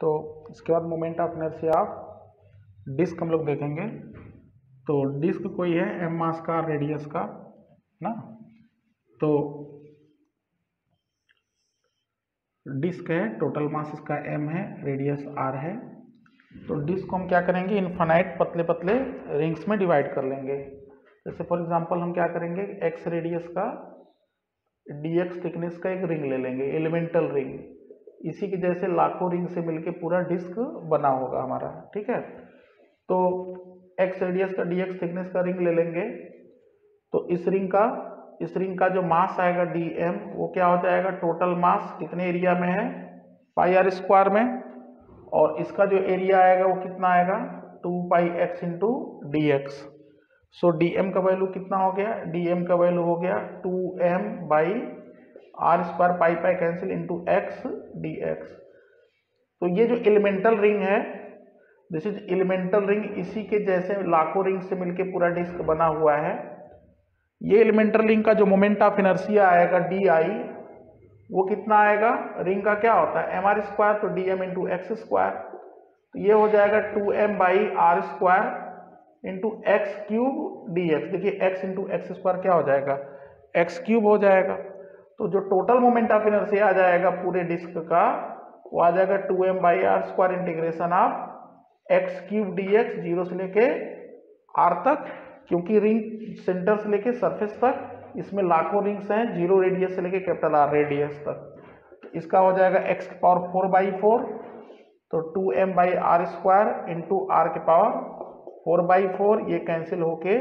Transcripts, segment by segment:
तो इसके बाद moment of inertia of disc हम लोग देखेंगे। तो डिस्क कोई है m मास का रेडियस का ना, तो डिस्क है, टोटल मास इसका m है, रेडियस r है। तो डिस्क को हम क्या करेंगे, इनफाइनाइट पतले पतले रिंग्स में डिवाइड कर लेंगे। जैसे फॉर एग्जांपल हम क्या करेंगे, x रेडियस का dx थिकनेस का एक रिंग ले लेंगे, एलिमेंटल रिंग। इसी के जैसे लाखों रिंग से मिलके पूरा डिस्क बना होगा हमारा, ठीक है। तो x रेडियस का dx थिकनेस का रिंग ले लेंगे। तो इस रिंग का जो मास आएगा dm, वो क्या हो जाएगा, टोटल मास कितने एरिया में है, पाई आर स्क्वायर में, और इसका जो एरिया आएगा वो कितना आएगा, 2 pi x into d x. So dm का वैल्यू कितना हो गया, dm का वैल्यू हो गया 2m by r square, pi pi cancel, into x dx। तो ये जो एलिमेंटल रिंग है, दिस इज एलिमेंटल रिंग, इसी के जैसे लाखों रिंग से मिलके पूरा डिस्क बना हुआ है। ये एलिमेंटल रिंग का जो मोमेंट ऑफ इनर्शिया आएगा di, वो कितना आएगा, रिंग का क्या होता है mr स्क्वायर, तो dm इंटू एक्स स्क्वायर। तो ये हो जाएगा 2m by r square into x cube dx। देखिए x इंटू एक्स स्क्वायर क्या हो जाएगा, एक्स क्यूब हो जाएगा। तो जो टोटल मोमेंट ऑफ इनर्शिया आ जाएगा पूरे डिस्क का, वो आ जाएगा 2m by r square integration of x cube dx, zero से लेके r तक, क्योंकि रिंग सेंटर से लेके सरफेस तक इसमें लाखों रिंग्स हैं, जीरो रेडियस से लेके कैपिटल R रेडियस तक। इसका हो जाएगा x की पावर 4/4, तो 2m by r square into r की पावर 4/4, ये कैंसिल होके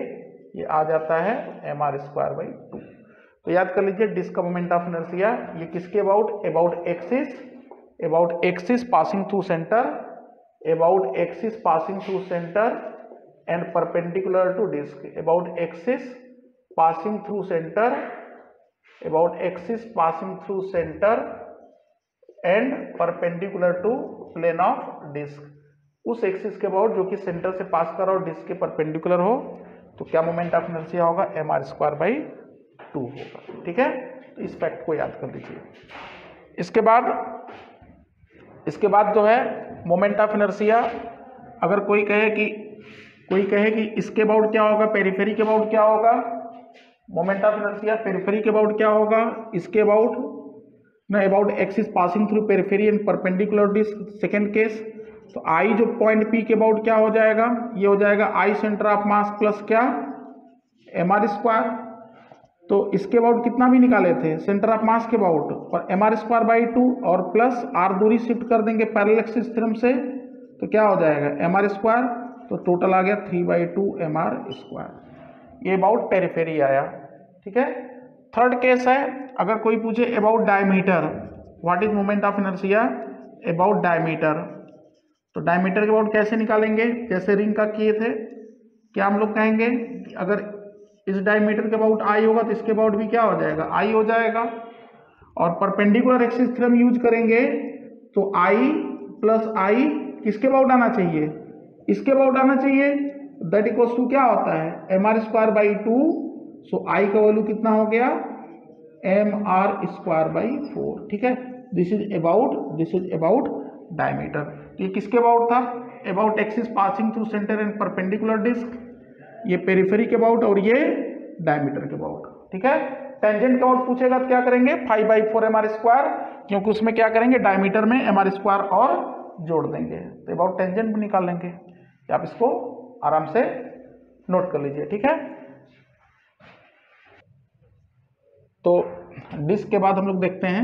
ये आ जाता है mr स्क्वायर बाई 2। तो याद कर लीजिए डिस्क का मोमेंट ऑफ इनर्शिया ये किसके about axis passing through centre, about axis passing through centre and perpendicular to disc, about axis passing through centre, about axis passing through centre and perpendicular to plane of disc. उस axis के about जो कि centre से पास कर रहा हो, disc के perpendicular हो, तो क्या मोमेंट ऑफ इनर्शिया होगा, mr स्क्वायर बाई 2 होगा, ठीक है। तो इस फैक्ट को याद कर लीजिए। इसके बाद जो है मोमेंट ऑफ इनर्शिया, अगर कोई कहे कि इसके अबाउट क्या होगा, पेरिफेरी के अबाउट क्या होगा, मोमेंट ऑफ इनर्शिया पेरिफेरी के अबाउट क्या होगा, इसके अबाउट ना, about axis passing through periphery and perpendicular disc, second case. तो आई जो पॉइंट पी के अबाउट क्या हो जाएगा, ये हो जाएगा आई सेंटर ऑफ मास प्लस क्या, mr स्क्वायर। तो इसके अबाउट कितना भी निकाले थे, सेंटर ऑफ मास के अबाउट, और mr स्क्वायर बाई 2 और प्लस r दूरी शिफ्ट कर देंगे पैरेलल एक्सिस थ्योरम से, तो क्या हो जाएगा mr स्क्वायर। तो टोटल आ गया 3/2 mr स्क्वायर। ये अबाउट पेरिफेरी आया, ठीक है। थर्ड केस है, अगर कोई पूछे about diameter, what is moment of inertia about diameter, तो डायमीटर के अबाउट कैसे निकालेंगे, जैसे रिंग का किए थे, क्या हम लोग कहेंगे अगर इस डायमीटर के अबाउट आई होगा तो इसके अबाउट भी क्या हो जाएगा, आई हो जाएगा। और परपेंडिकुलर एक्सिस थ्योरम यूज करेंगे तो आई प्लस आई किसके अबाउट आना चाहिए, इसके अबाउट आना चाहिए। दैट इक्वल्स टू क्या होता है, mr स्क्वायर बाई 2। सो आई का वैल्यू कितना हो गया, mr स्क्वायर बाई 4, ठीक है। This is about diameter. ये किसके अबाउट था, about axis passing through centre and perpendicular disc, ये पेरिफेरी के अबाउट और ये डायमीटर के अबाउट, ठीक है। टेंजेंट के अबाउट पूछेगा तो क्या करेंगे, 5/4 mr स्क्वायर, क्योंकि उसमें क्या करेंगे, डायमीटर में mr स्क्वायर और जोड़ देंगे, तो अबाउट टेंजेंट भी निकाल लेंगे। आप इसको आराम से नोट कर लीजिए, ठीक है। तो डिस्क के बाद हम लोग देखते हैं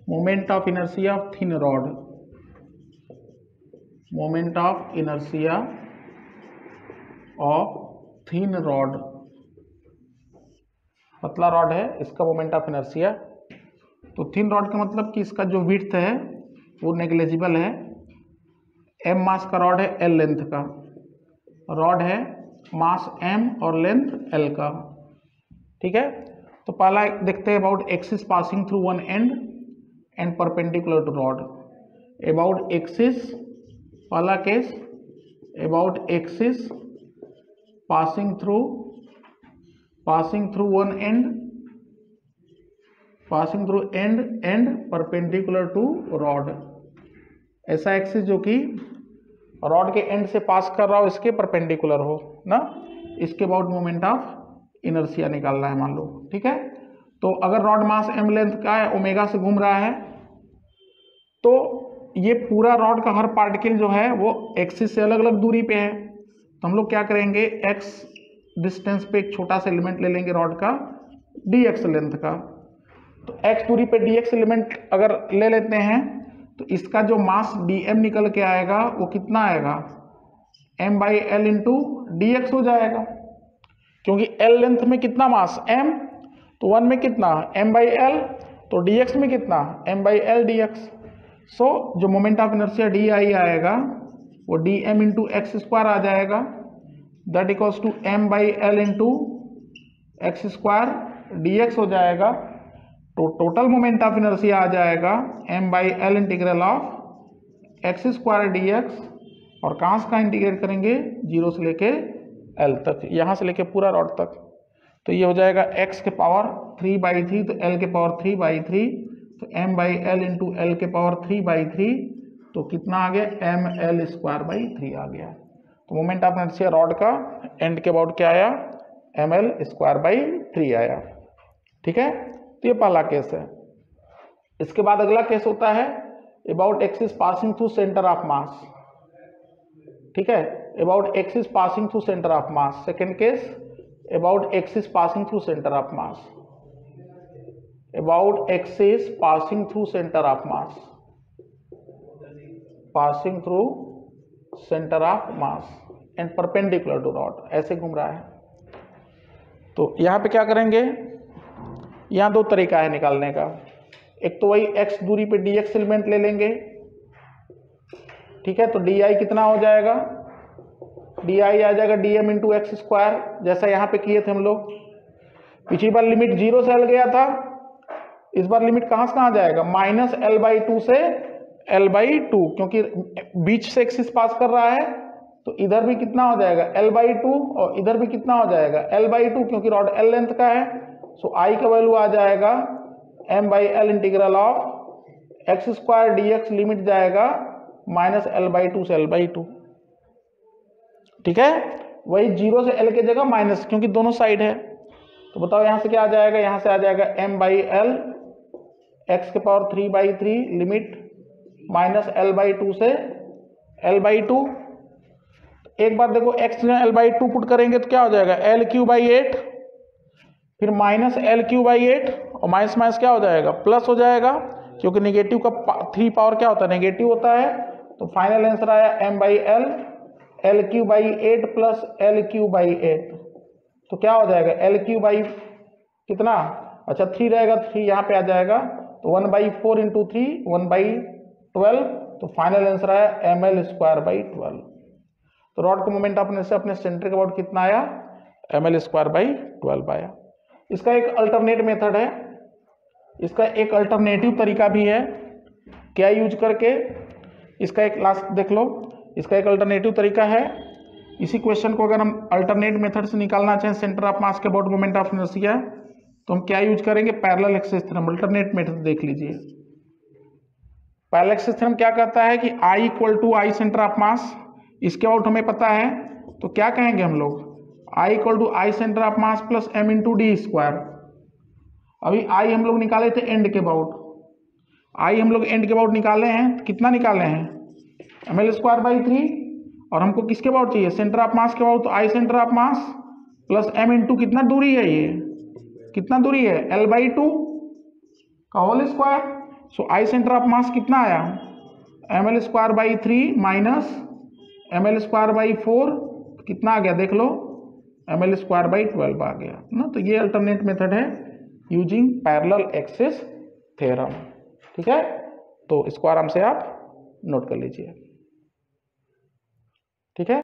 moment of inertia of thin rod. Moment of inertia of thin rod, पतला रॉड है, इसका मोमेंट ऑफ इनर्शिया। तो थिन रॉड का मतलब कि इसका जो विड्थ है वो नेग्लिजिबल है। m मास का रॉड है, l लेंथ का रॉड है, मास m और लेंथ l का, ठीक है। तो पहला देखते हैं about axis passing through one end and perpendicular to rod. About axis, पहला case about axis passing through one end, passing through end and perpendicular to rod, ऐसा एक्सिस जो कि रॉड के एंड से पास कर रहा हो, इसके परपेंडिकुलर हो ना, इसके अबाउट मोमेंट ऑफ इनर्शिया निकालना है मान लो। ठीक है, तो अगर रॉड मास m लेंथ का है, ओमेगा से घूम रहा है, तो ये पूरा रॉड का हर पार्टिकल जो है वो एक्सिस से अलग अलग दूरी पे है। तो हम लोग क्या करेंगे, x डिस्टेंस पे एक छोटा सा एलिमेंट ले लेंगे रॉड का dx लेंथ का। तो x दूरी पे dx एलिमेंट अगर ले लेते हैं तो इसका जो मास dm निकल के आएगा वो कितना आएगा, m/l इंटू dx हो जाएगा, क्योंकि l लेंथ में कितना मास m, तो 1 में कितना m/l, तो dx में कितना m/l dx। सो जो मोमेंट ऑफ इनर्शिया di आएगा वो dm इंटू एक्स स्क्वायर आ जाएगा, that equals to m/l into x square dx हो जाएगा। तो टोटल मोमेंट ऑफ इनर्शिया आ जाएगा m/l integral of x square dx, और कहाँ से कहाँ इंटीग्रेट करेंगे, 0 से लेके l तक, यहाँ से लेके पूरा रॉड तक। तो ये हो जाएगा x के पावर 3/3, तो l के पावर 3/3, तो m/l इंटू l के पावर 3/3, तो कितना आ गया, ml²/3 आ गया। तो मोमेंट ऑफ इनर्शिया रॉड का एंड के अबाउट क्या आया, ml²/3 आया। ठीक है, तो ये पहला केस है। इसके बाद अगला केस होता है about axis passing through centre of mass. ठीक है, about axis passing through centre of mass. Second case about axis passing through centre of mass, about axis passing through centre of mass, passing through centre of mass and perpendicular to rod, ऐसे घूम रहा है। तो यहाँ पे क्या करेंगे, यहाँ दो तरीका है निकालने का। एक तो वही x दूरी पे dx एलिमेंट ले लेंगे। ठीक है, तो di कितना हो जाएगा, di आ जाएगा dm इंटू एक्स स्क्वायर, जैसा यहाँ पे किए थे हम लोग। पिछली बार लिमिट 0 से l गया था, इस बार लिमिट कहाँ से कहाँ जाएगा, -l/2 से l/2, क्योंकि बीच से एक्सिस पास कर रहा है, तो इधर भी कितना हो जाएगा l/2 और इधर भी कितना हो जाएगा l/2, क्योंकि रॉड l लेंथ का है। सो i का वैल्यू आ जाएगा m/l integral of x square dx, limit जाएगा -l/2 से l/2। ठीक है, वही 0 से l के जगह माइनस, क्योंकि दोनों साइड है। तो बताओ यहाँ से क्या आ जाएगा, यहाँ से आ जाएगा m/l x के पावर 3/3, लिमिट -l/2 से l/2। एक बार देखो x में l/2 पुट करेंगे तो क्या हो जाएगा, l³/8, फिर -l³/8, और माइनस माइनस क्या हो जाएगा, प्लस हो जाएगा, क्योंकि नेगेटिव का 3 पावर क्या होता है, नेगेटिव होता है। तो फाइनल आंसर आया m/l l³/8 प्लस l³/8, तो क्या हो जाएगा l³ कितना, अच्छा 3 रहेगा, 3 यहाँ पे आ जाएगा, तो 1/4 इंटू 3 1/12, तो फाइनल आंसर आया ml²/12। तो रॉड का मोमेंट ऑफ इनर्शिया अपने सेंटर के अबाउट कितना आया, ml²/12 आया। इसका एक अल्टरनेट मेथड है, इसका एक अल्टरनेटिव तरीका भी है, क्या यूज करके, इसका एक लास्ट देख लो। इसका एक अल्टरनेटिव तरीका है, इसी क्वेश्चन को अगर हम अल्टरनेट मेथड से निकालना चाहें सेंटर ऑफ मास के अबाउट मोमेंट ऑफ इनर्शिया, तो हम क्या यूज करेंगे, parallel axis theorem. Alternate method देख लीजिए। पैरेलल एक्सिस थ्योरम क्या कहता है कि I = I सेंटर ऑफ मास, इसके अबाउट हमें पता है, तो क्या कहेंगे हम लोग, I = I centre of mass plus m into D square. अभी I हम लोग निकाले थे एंड के अबाउट, I हम लोग एंड के अबाउट निकाले हैं, तो कितना निकाले हैं, ml²/3, और हमको किसके अबाउट चाहिए, सेंटर ऑफ मास के अबाउट, तो I centre of mass plus m into कितना दूरी है, ये कितना दूरी है, l/2 का whole square. So I centre of mass कितना आया, ml²/3 माइनस ml²/4, कितना आ गया देख लो, ml²/12 आ गया ना। तो ये अल्टरनेट मेथड है यूजिंग पैरेलल एक्सिस थ्योरम। ठीक है, तो इसको आराम से आप नोट कर लीजिए। ठीक है।